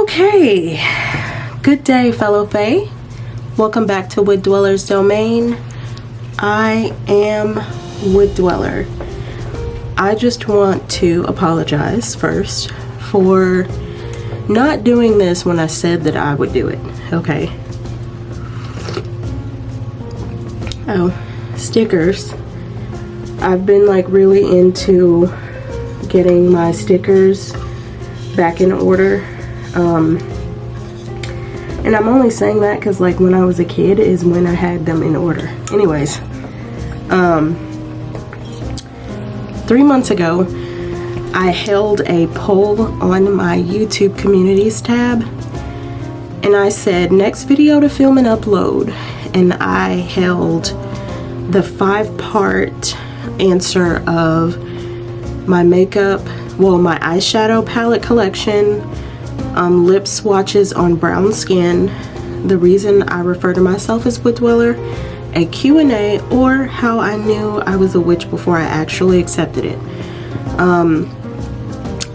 Okay, good day fellow Fae. Welcome back to Wood Dweller's Domain. I am Wood Dweller. I just want to apologize first for not doing this when I said that I would do it. Okay. Oh, stickers. I've been like really into getting my stickers back in order. And I'm only saying that because like when I was a kid is when I had them in order. Anyways, 3 months ago I held a poll on my YouTube communities tab and I said next video to film and upload, and I held the 5-part answer of my makeup, well, my eyeshadow palette collection, lip swatches on brown skin, the reason I refer to myself as Wood Dweller, a Q&A, or how I knew I was a witch before I actually accepted it.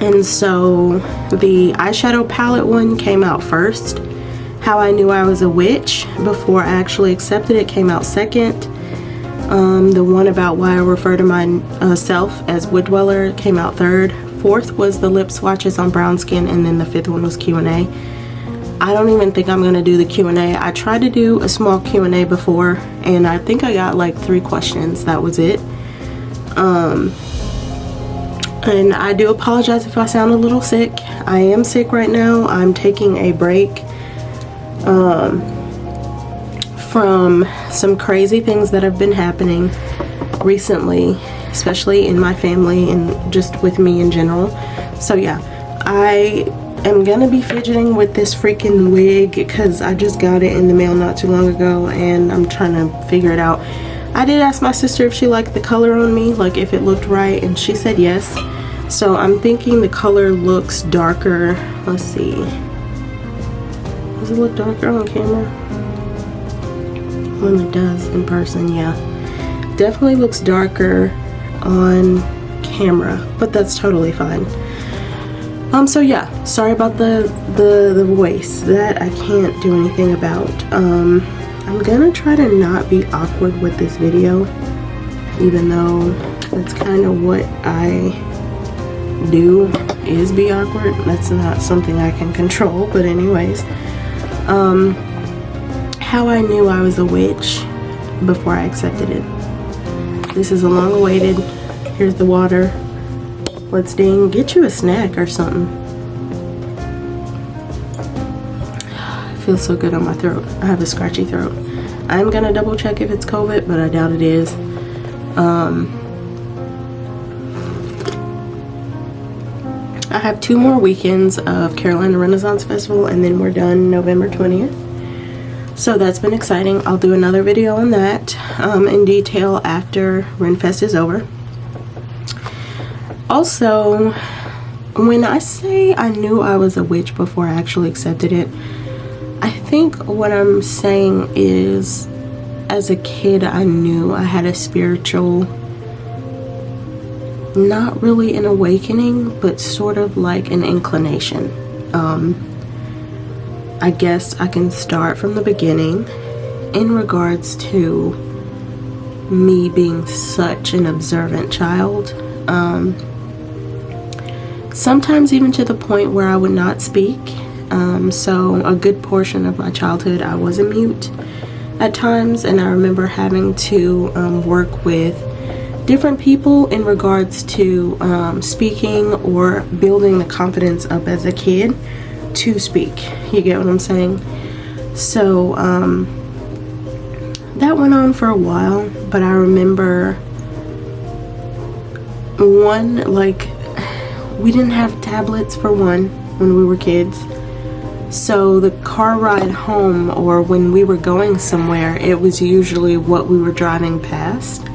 And so the eyeshadow palette one came out first. How I knew I was a witch before I actually accepted it came out second. The one about why I refer to myself as Wood Dweller came out third. Fourth was the lip swatches on brown skin, and then the fifth one was Q&A. I don't even think I'm gonna do the Q&A. I tried to do a small Q&A before, and I think I got like 3 questions. That was it. And I do apologize if I sound a little sick. I am sick right now. I'm taking a break from some crazy things that have been happening recently, especially in my family and just with me in general. So yeah, I am gonna be fidgeting with this freaking wig because I just got it in the mail not too long ago and I'm trying to figure it out. I did ask my sister if she liked the color on me, like if it looked right, and she said yes. So I'm thinking the color looks darker. Let's see. Does it look darker on camera? Well, it does in person, yeah. Definitely looks darker on camera, but that's totally fine. So yeah, sorry about the voice. That I can't do anything about. I'm gonna try to not be awkward with this video, even though that's kind of what I do, is be awkward. That's not something I can control, but anyways, how I knew I was a witch before I accepted it. This is a long awaited. Here's the water. Let's get you a snack or something. It feels so good on my throat. I have a scratchy throat. I'm gonna double check if it's COVID, but I doubt it is. I have 2 more weekends of Carolina Renaissance Festival and then we're done November 20th. So that's been exciting. I'll do another video on that in detail after Renfest is over. Also, when I say I knew I was a witch before I actually accepted it, I think what I'm saying is, as a kid, I knew I had a spiritual, not really an awakening, but sort of like an inclination. I guess I can start from the beginning in regards to me being such an observant child. Sometimes even to the point where I would not speak. So a good portion of my childhood I was a mute at times, and I remember having to work with different people in regards to speaking or building the confidence up as a kid to speak. You get what I'm saying? So that went on for a while, but I remember we didn't have tablets for one when we were kids. So the car ride home, or when we were going somewhere, it was usually what we were driving past.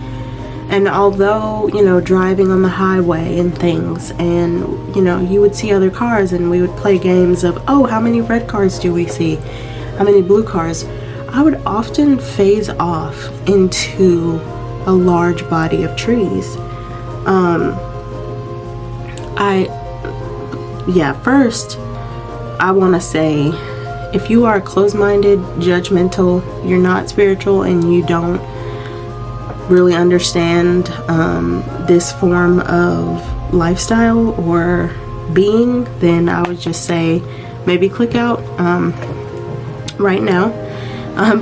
And although, you know, driving on the highway and things, and, you know, you would see other cars and we would play games of, oh, how many red cars do we see? How many blue cars? I would often phase off into a large body of trees. First, I want to say, if you are closed-minded, judgmental, you're not spiritual, and you don't really understand this form of lifestyle or being, then I would just say maybe click out right now,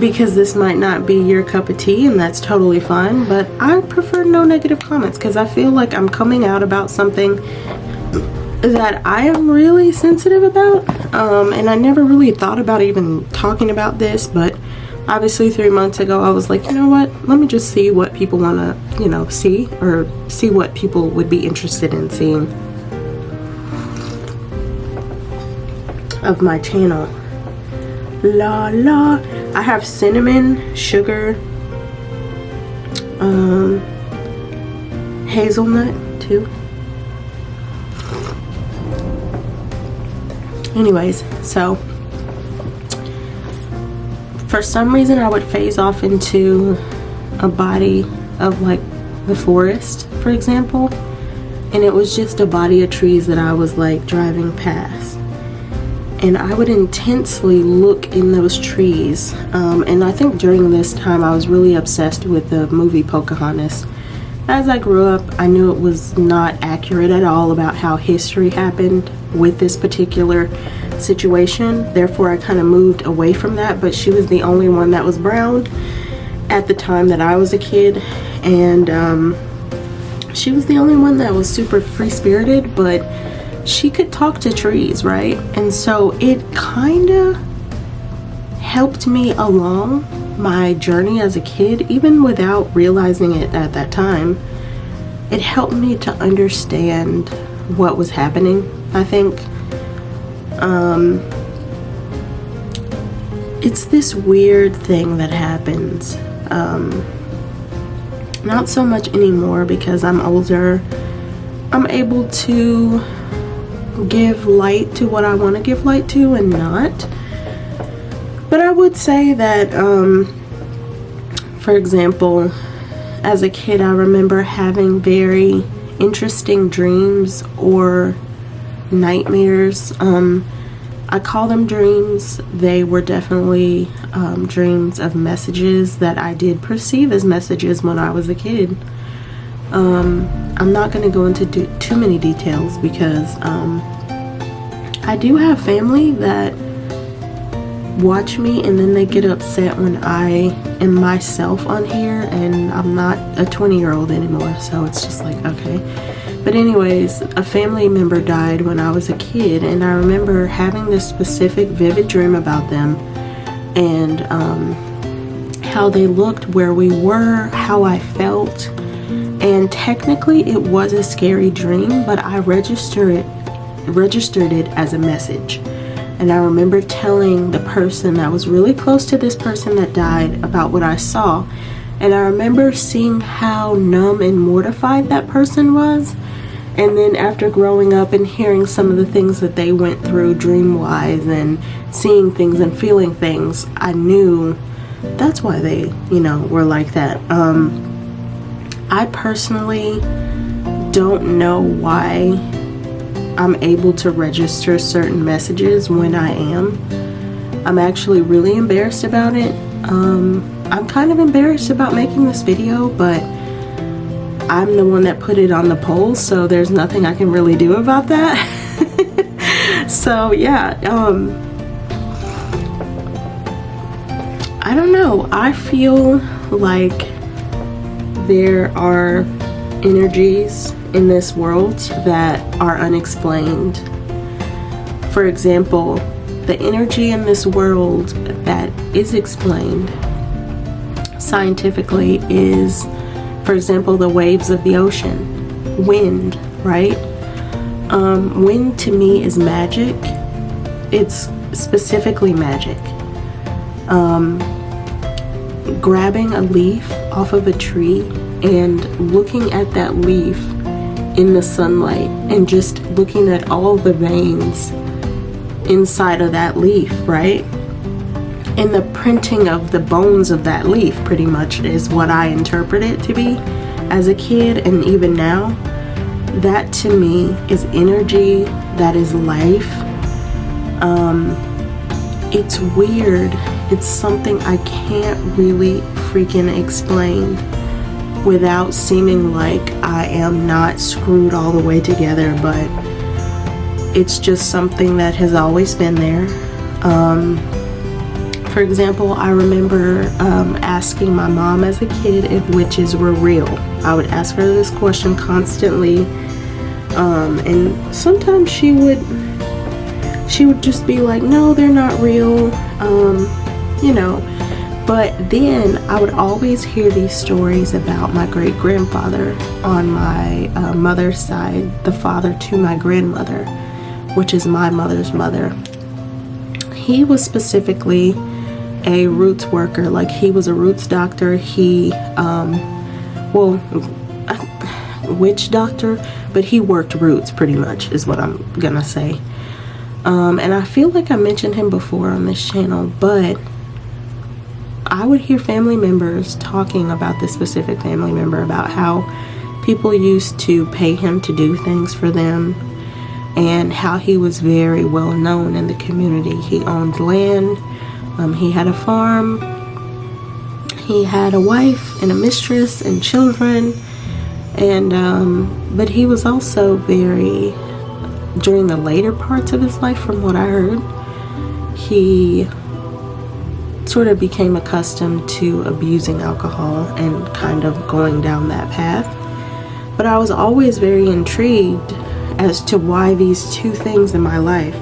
because this might not be your cup of tea, and that's totally fine. But I prefer no negative comments, because I feel like I'm coming out about something that I am really sensitive about, and I never really thought about even talking about this, but obviously 3 months ago I was like, you know what, let me just see what people want to, you know, see, or see what people would be interested in seeing of my channel. La la. I have cinnamon, sugar, hazelnut too. Anyways, so for some reason I would phase off into a body of like the forest, for example, and it was just a body of trees that I was like driving past, and I would intensely look in those trees, and I think during this time I was really obsessed with the movie 𝚒𝚘𝚘𝚘𝚘. As I grew up, I knew it was not accurate at all about how history happened with this particular situation. Therefore, I kind of moved away from that, but she was the only one that was brown at the time that I was a kid, and she was the only one that was super free-spirited, but she could talk to trees, right? And so it kind of helped me along my journey as a kid, even without realizing it at that time. It helped me to understand what was happening, I think. It's this weird thing that happens. Not so much anymore because I'm older. I'm able to give light to what I want to give light to and not. But I would say that, for example, as a kid, I remember having very interesting dreams or nightmares. I call them dreams. They were definitely dreams of messages that I did perceive as messages when I was a kid. I'm not going to go into too many details because I do have family that watch me and then they get upset when I am myself on here, and I'm not a 20-year-old anymore, so it's just like, okay. But anyways, a family member died when I was a kid, and I remember having this specific vivid dream about them and how they looked, where we were, how I felt. And technically it was a scary dream, but I registered it as a message. And I remember telling the person that was really close to this person that died about what I saw. And I remember seeing how numb and mortified that person was. And then after growing up and hearing some of the things that they went through dream-wise and seeing things and feeling things, I knew that's why they, you know, were like that. I personally don't know why I'm able to register certain messages when I am. I'm actually really embarrassed about it. I'm kind of embarrassed about making this video, but I'm the one that put it on the poll, so there's nothing I can really do about that. So yeah, I don't know. I feel like there are energies in this world that are unexplained. For example, the energy in this world that is explained scientifically is, for example, the waves of the ocean, wind, right? Wind to me is magic. It's specifically magic. Grabbing a leaf off of a tree and looking at that leaf in the sunlight and just looking at all the veins inside of that leaf, right? And the printing of the bones of that leaf pretty much is what I interpret it to be as a kid, and even now. That to me is energy, that is life, It's weird. It's something I can't really freaking explain without seeming like I am not screwed all the way together, but it's just something that has always been there. For example, I remember asking my mom as a kid if witches were real. I would ask her this question constantly, and sometimes she would just be like, no, they're not real, you know. But then I would always hear these stories about my great-grandfather on my mother's side, the father to my grandmother, which is my mother's mother. He was specifically a roots worker. Like, he was a roots doctor. He witch doctor, but he worked roots pretty much is what I'm gonna say. And I feel like I mentioned him before on this channel, but I would hear family members talking about this specific family member, about how people used to pay him to do things for them, and how he was very well known in the community. He owned land, he had a farm, he had a wife and a mistress and children, and but he was also very, during the later parts of his life, from what I heard, he sort of became accustomed to abusing alcohol and kind of going down that path. But I was always very intrigued as to why these two things in my life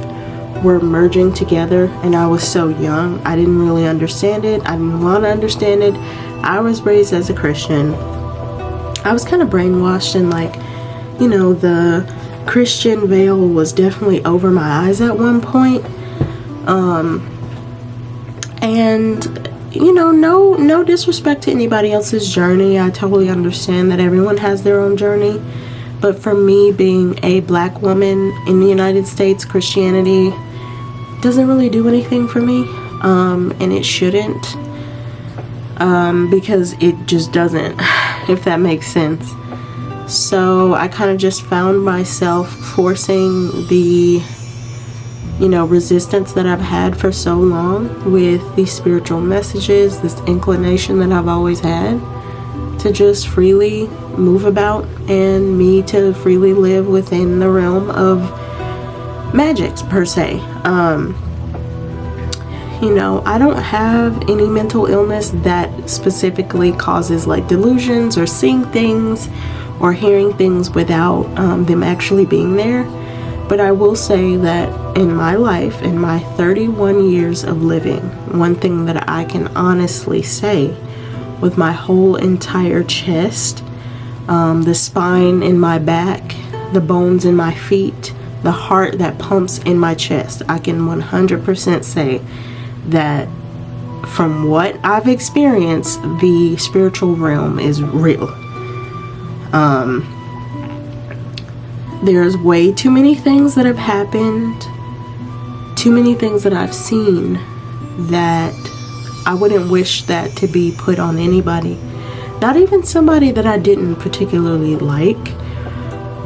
were merging together, and I was so young. I didn't really understand it. I didn't want to understand it. I was raised as a Christian. I was kind of brainwashed, and like, you know, the Christian veil was definitely over my eyes at one point. And you know, no disrespect to anybody else's journey. I totally understand that everyone has their own journey. But for me, being a black woman in the United States, Christianity doesn't really do anything for me. And it shouldn't. Because it just doesn't, if that makes sense. So I kind of just found myself forcing the, you know, resistance that I've had for so long with these spiritual messages, this inclination that I've always had to just freely move about, and me to freely live within the realm of magics per se. You know, I don't have any mental illness that specifically causes like delusions or seeing things or hearing things without them actually being there. But I will say that in my life, in my 31 years of living, one thing that I can honestly say with my whole entire chest, the spine in my back, the bones in my feet, the heart that pumps in my chest, I can 100% say that from what I've experienced, the spiritual realm is real. There's way too many things that have happened, too many things that I've seen, that I wouldn't wish that to be put on anybody. Not even somebody that I didn't particularly like,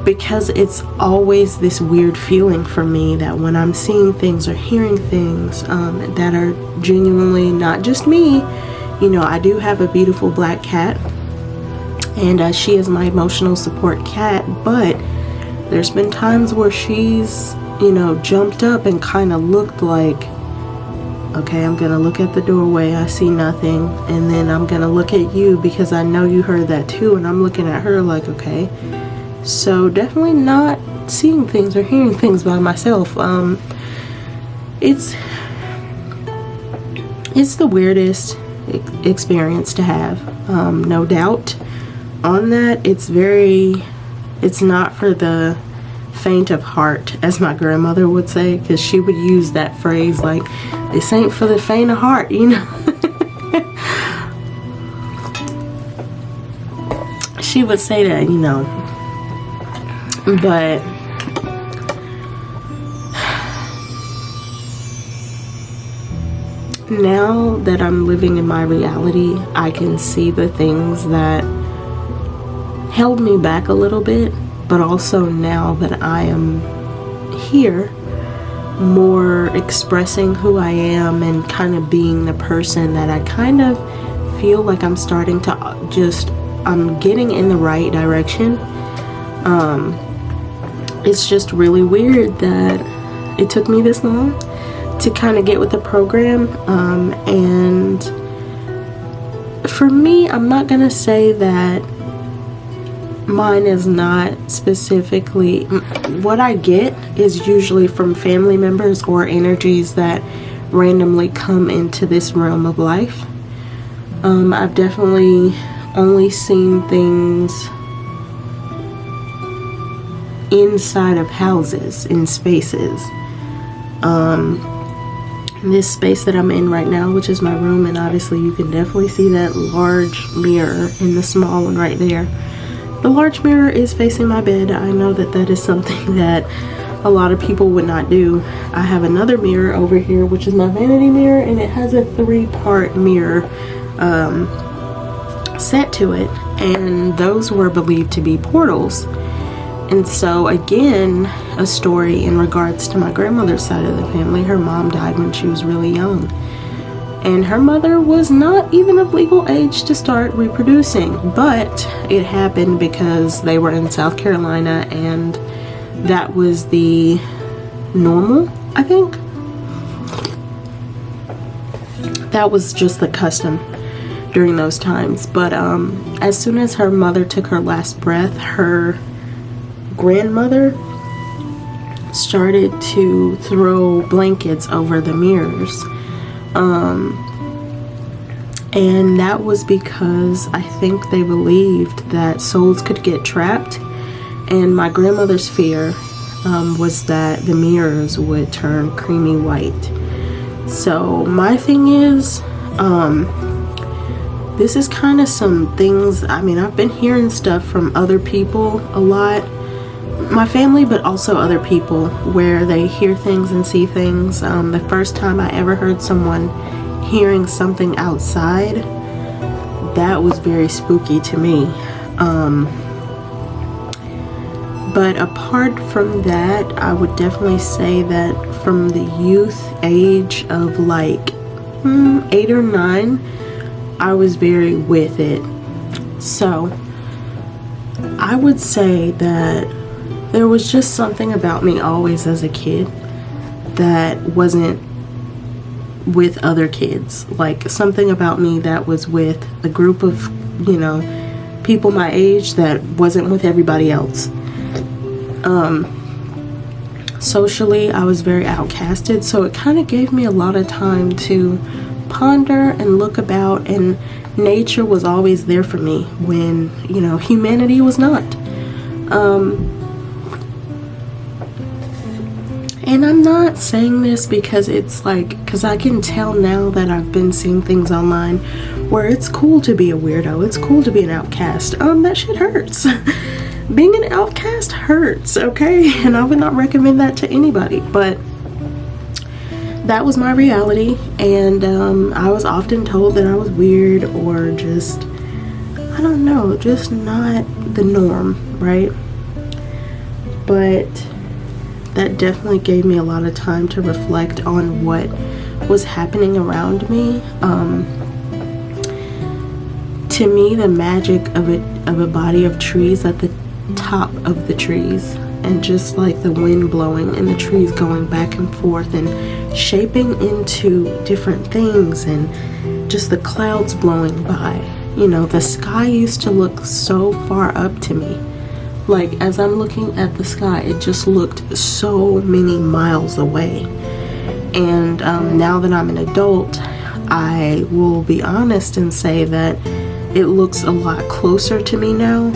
because it's always this weird feeling for me that when I'm seeing things or hearing things that are genuinely not just me. You know, I do have a beautiful black cat, and she is my emotional support cat, but there's been times where she's, you know, jumped up and kind of looked like, okay, I'm gonna look at the doorway, I see nothing, and then I'm gonna look at you because I know you heard that too, and I'm looking at her like, okay. So definitely not seeing things or hearing things by myself. It's the weirdest experience to have, no doubt on that. It's not for the faint of heart, as my grandmother would say, because she would use that phrase like, this ain't for the faint of heart, you know. She would say that, you know. But now that I'm living in my reality, I can see the things that held me back a little bit. But also now that I am here, more expressing who I am and kind of being the person that I kind of feel like I'm starting to I'm getting in the right direction. It's just really weird that it took me this long to kind of get with the program. And for me, I'm not gonna say that mine is not specifically, what I get is usually from family members or energies that randomly come into this realm of life. I've definitely only seen things inside of houses, in spaces. This space that I'm in right now, which is my room, and obviously you can definitely see that large mirror in the small one right there. The large mirror is facing my bed. I know that that is something that a lot of people would not do. I have another mirror over here, which is my vanity mirror, and it has a 3-part mirror set to it, and those were believed to be portals. And so again, a story in regards to my grandmother's side of the family. Her mom died when she was really young, and her mother was not even of legal age to start reproducing, but it happened because they were in South Carolina and that was the normal, I think. That was just the custom during those times. But as soon as her mother took her last breath, her grandmother started to throw blankets over the mirrors. And that was because I think they believed that souls could get trapped, and my grandmother's fear was that the mirrors would turn creamy white. So my thing is, this is kind of some things, I mean, I've been hearing stuff from other people a lot, my family, but also other people, where they hear things and see things. The first time I ever heard someone hearing something outside, that was very spooky to me. But apart from that, I would definitely say that from the youth age of like 8 or 9, I was very with it. So I would say that there was just something about me always as a kid that wasn't with other kids. Like something about me that was with a group of, you know, people my age that wasn't with everybody else. Socially, I was very outcasted, so it kind of gave me a lot of time to ponder and look about, and nature was always there for me when, you know, humanity was not. And I'm not saying this because it's like, because I can tell now that I've been seeing things online where it's cool to be a weirdo, it's cool to be an outcast. That shit hurts. Being an outcast hurts, okay? And I would not recommend that to anybody, but that was my reality, and I was often told that I was weird or just, I don't know, just not the norm, right? But that definitely gave me a lot of time to reflect on what was happening around me. To me, the magic of a body of trees at the top of the trees, and just like the wind blowing and the trees going back and forth and shaping into different things, and just the clouds blowing by. You know, the sky used to look so far up to me. Like, as I'm looking at the sky, it just looked so many miles away. And now that I'm an adult, I will be honest and say that it looks a lot closer to me now.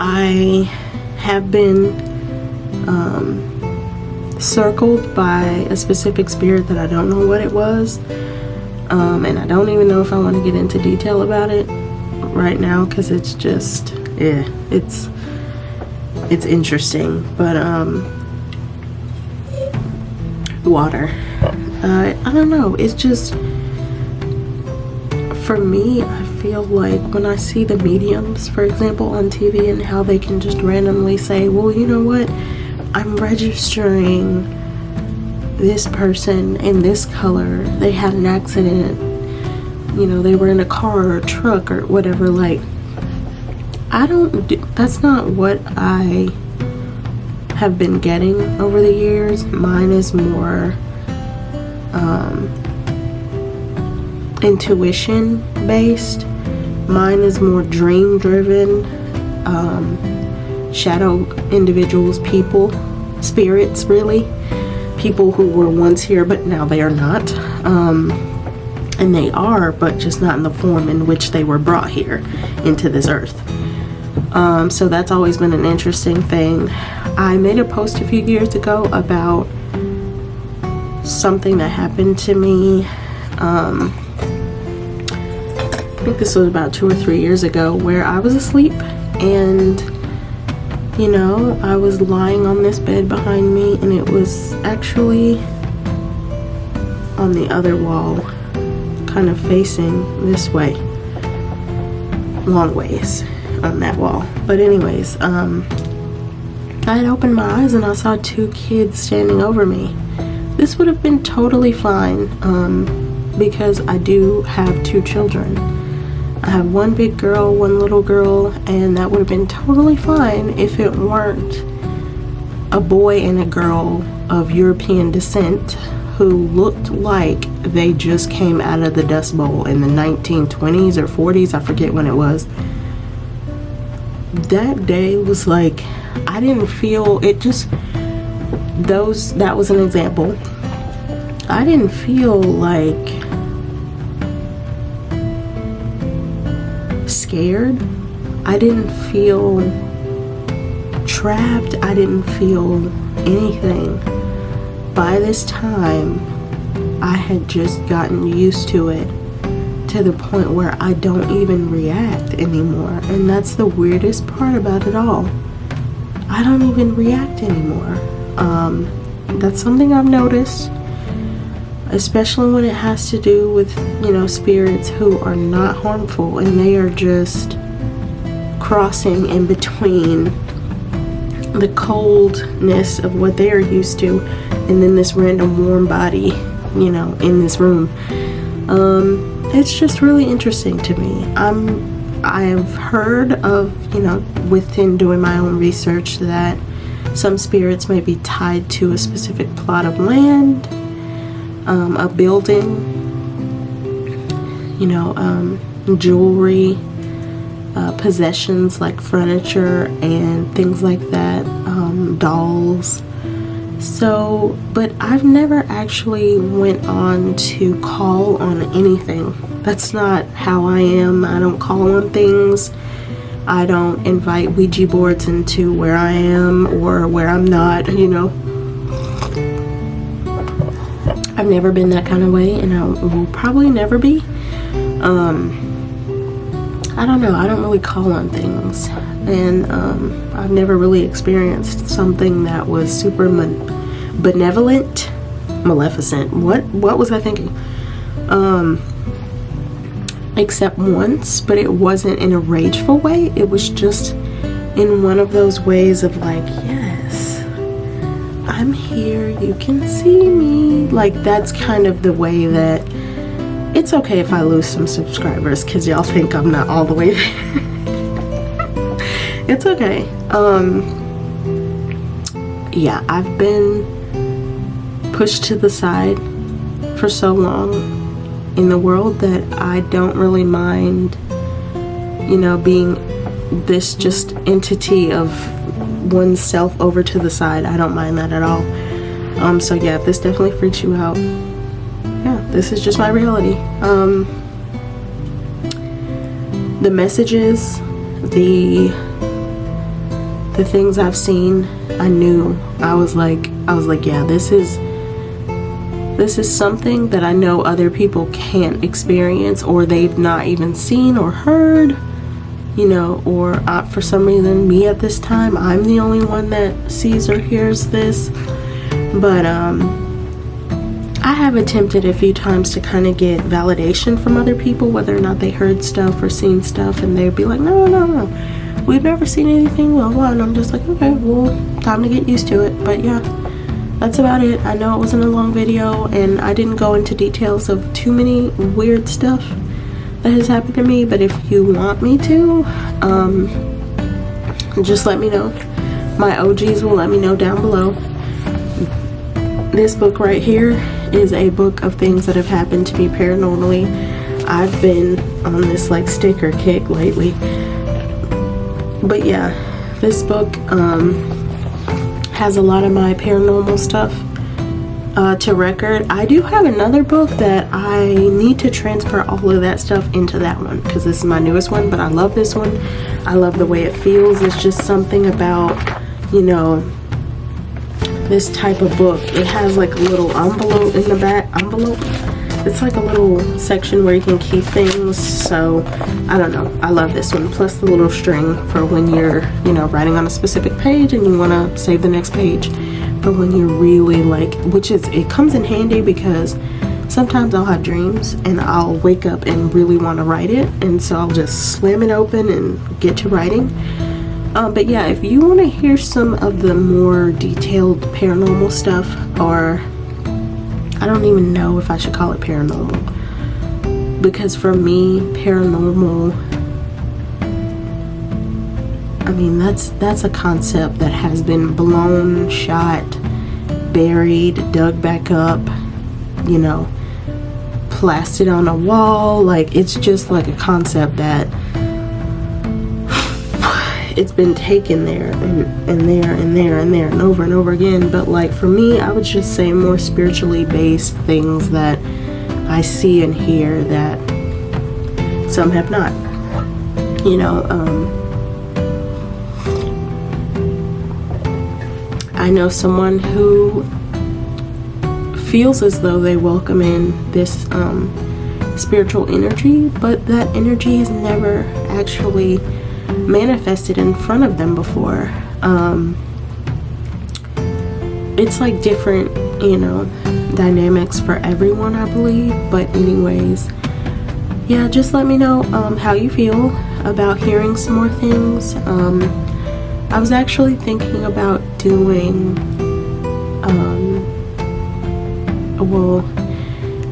I have been circled by a specific spirit that I don't know what it was, and I don't even know if I want to get into detail about it right now, because it's just, yeah, it's interesting. But water, I don't know, it's just, for me, I feel like when I see the mediums, for example, on TV, and how they can just randomly say, well, you know what, I'm registering this person in this color. They had an accident. You know, they were in a car or a truck or whatever. Like, that's not what I have been getting over the years. Mine is more intuition based. Mine is more dream driven. Shadow individuals, people, spirits, really. People who were once here but now they are not. And they are, but just not in the form in which they were brought here into this earth. So that's always been an interesting thing. I made a post a few years ago about something that happened to me. I think this was about 2 or 3 years ago, where I was asleep and, you know, I was lying on this bed behind me, and it was actually on the other wall, kind of facing this way, long ways on that wall. But anyways, I had opened my eyes and I saw 2 kids standing over me. This would have been totally fine, because I do have 2 children. I have 1 big girl, 1 little girl, and that would have been totally fine if it weren't a boy and a girl of European descent who looked like they just came out of the Dust Bowl in the 1920s or 40s, I forget when it was. That day was like, I didn't feel it, just that was an example. I didn't feel like scared. I didn't feel trapped. I didn't feel anything. By this time, I had just gotten used to it, to the point where I don't even react anymore. And that's the weirdest part about it all. I don't even react anymore. That's something I've noticed, especially when it has to do with, you know, spirits who are not harmful, and they are just crossing in between the coldness of what they are used to and then this random warm body, you know, in this room. It's just really interesting to me. I have heard of, you know, within doing my own research, that some spirits may be tied to a specific plot of land, a building, you know, jewelry, possessions like furniture and things like that, dolls. So, but I've never actually went on to call on anything. That's not how I am. I don't call on things. I don't invite Ouija boards into where I am or where I'm not, you know. I've never been that kind of way, and I will probably never be. I don't know. I don't really call on things, and I've never really experienced something that was super benevolent, maleficent. What was I thinking? Except once, but it wasn't in a rageful way. It was just in one of those ways of like, yes, I'm here, you can see me. Like, that's kind of the way that it's okay if I lose some subscribers, because y'all think I'm not all the way there. It's okay. Yeah, I've been pushed to the side for so long in the world that I don't really mind, you know, being this just entity of oneself over to the side. I don't mind that at all. So yeah, if this definitely freaks you out, yeah, this is just my reality. The messages, the things I've seen, I knew. I was like, yeah, this is something that I know other people can't experience, or they've not even seen or heard, you know, or for some reason, me at this time, I'm the only one that sees or hears this. But I have attempted a few times to kind of get validation from other people, whether or not they heard stuff or seen stuff, and they'd be like, no, we've never seen anything, blah blah. And I'm just like, okay, well, time to get used to it. But yeah, that's about it. I know it wasn't a long video, and I didn't go into details of too many weird stuff that has happened to me, but if you want me to, just let me know. My OGs will let me know down below. This book right here is a book of things that have happened to me paranormally. I've been on this like sticker kick lately. But yeah, this book has a lot of my paranormal stuff to record. I do have another book that I need to transfer all of that stuff into that one, because this is my newest one, but I love this one. I love the way it feels. It's just something about, you know, this type of book. It has like a little envelope in the back. It's like a little section where you can keep things. So I don't know, I love this one. Plus the little string for when you're, you know, writing on a specific page and you want to save the next page for when you're really like, which is, it comes in handy because sometimes I'll have dreams and I'll wake up and really want to write it, and so I'll just slam it open and get to writing. But yeah, if you want to hear some of the more detailed paranormal stuff, or I don't even know if I should call it paranormal, because for me, paranormal, I mean, that's a concept that has been blown, shot, buried, dug back up, you know, plastered on a wall. Like, it's just like a concept that it's been taken there and there and there and there and over again. But like for me, I would just say more spiritually based things that I see and hear that some have not, you know. I know someone who feels as though they welcome in this spiritual energy, but that energy has never actually manifested in front of them before. It's like different, you know, dynamics for everyone, I believe. But anyways, yeah, just let me know how you feel about hearing some more things. I was actually thinking about doing well,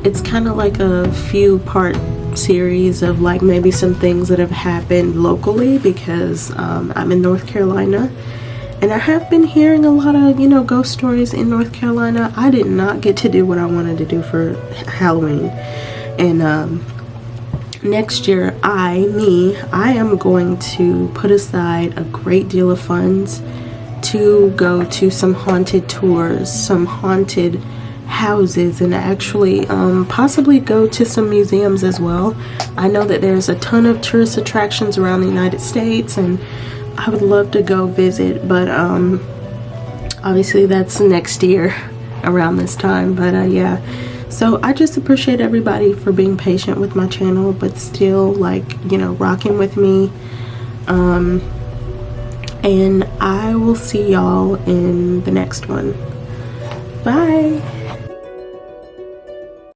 it's kind of like a few part series of like maybe some things that have happened locally, because I'm in North Carolina and I have been hearing a lot of, you know, ghost stories in North Carolina. I did not get to do what I wanted to do for Halloween, and next year I am going to put aside a great deal of funds to go to some haunted tours, some haunted houses, and actually possibly go to some museums as well. I know that there's a ton of tourist attractions around the United States, and I would love to go visit, but obviously that's next year around this time. But yeah, so I just appreciate everybody for being patient with my channel, but still, like, you know, rocking with me. And I will see y'all in the next one. Bye.